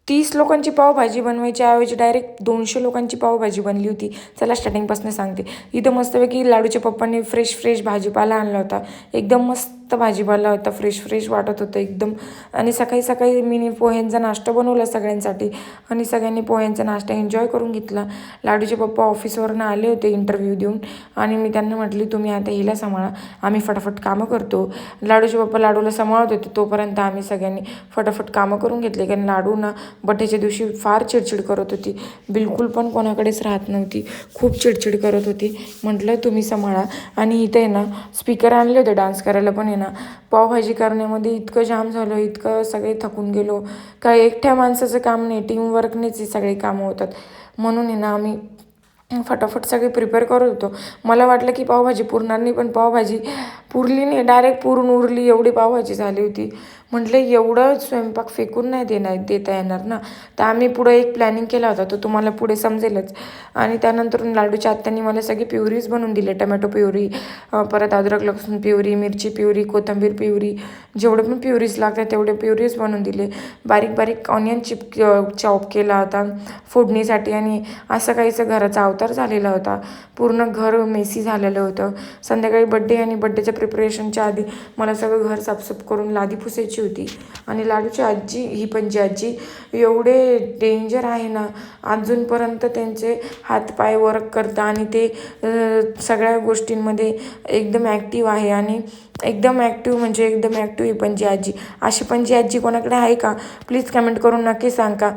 30 लोकांची पावभाजी बनवायच्या ऐवजी डायरेक्ट 200 लोकांची पावभाजी बनली होती. चला स्टार्टिंगपासून सांगते. इथं मस्तपैकी लाडूच्या पप्पांनी फ्रेश भाजीपाला आणला होता. एकदम मस्त भाजीपाला होता, फ्रेश वाटत होतं एकदम. आणि सकाळी सकाळी मी पोह्यांचा नाश्ता बनवला सगळ्यांसाठी आणि सगळ्यांनी पोह्यांचा नाश्ता एन्जॉय करून घेतला. लाडूचे पप्पा ऑफिसवरून आले होते इंटरव्ह्यू देऊन आणि मी त्यांना म्हटली तुम्ही आता हिला सांभाळा, आम्ही फटाफट कामं करतो. लाडूचे पप्पा लाडूला सांभाळत होते, तोपर्यंत आम्ही सगळ्यांनी फटाफट कामं करून घेतले. कारण लाडू ना बड्डेच्या दिवशी फार चिडचिड करत होती, बिलकुल पण कोणाकडेच राहत नव्हती, खूप चिडचिड करत होती. म्हटलं तुम्ही सांभाळा. आणि इथे आहे ना स्पीकर आणले होते डान्स करायला, पण आहे ना पावभाजी करण्यामध्ये इतकं जाम झालं, इतकं सगळे थकून गेलो. काय एकट्या माणसाचं काम नाही, टीमवर्कनेच ही सगळी कामं होतात. म्हणून आहे ना आम्ही फटाफट सगळे प्रिपेअर करत होतो. मला वाटलं की पावभाजी पुरणार नाही, पण पावभाजी पुरली नाही, डायरेक्ट पुरून उरली, एवढी पावभाजी झाली होती. म्हटलं एवढं स्वयंपाक फेकून नाही देता येणार ना. तर आम्ही पुढं एक प्लॅनिंग केला होता, तो तुम्हाला पुढे समजेलच. आणि त्यानंतर लाडूच्या आत्यांनी मला सगळी प्युरीज बनवून दिले. टमॅटो प्युरी, परत अद्रक लसूण प्युरी, मिरची प्युरी, कोथिंबीर प्युरी, जेवढे पण प्युरीज लागतात तेवढे प्युरीज बनवून दिले. बारीक ऑनियन चॉप केला होता फोडणीसाठी. आणि असं काहीचं घराचा अवतार झालेला होता. पूर्ण घर मेसी झालेलं होतं. संध्याकाळी बड्डे आणि बड्डेच्या प्रिपरेशनच्या आधी मला सगळं घर साफसूफ करून लादी पुसायची होती. आणि लाडूची आजी, ही पणजी आजी एवढे डेंजर आहे ना, अजूनपर्यंत त्यांचे हातपाय वर्क करतात आणि ते सगळ्या गोष्टींमध्ये एकदम ॲक्टिव्ह आहे. आणि एकदम ॲक्टिव्ह म्हणजे एकदम ॲक्टिव्ह ही पणजी आजी. अशी पणजी आजी कोणाकडे आहे का? प्लीज कमेंट करून नक्की सांगा.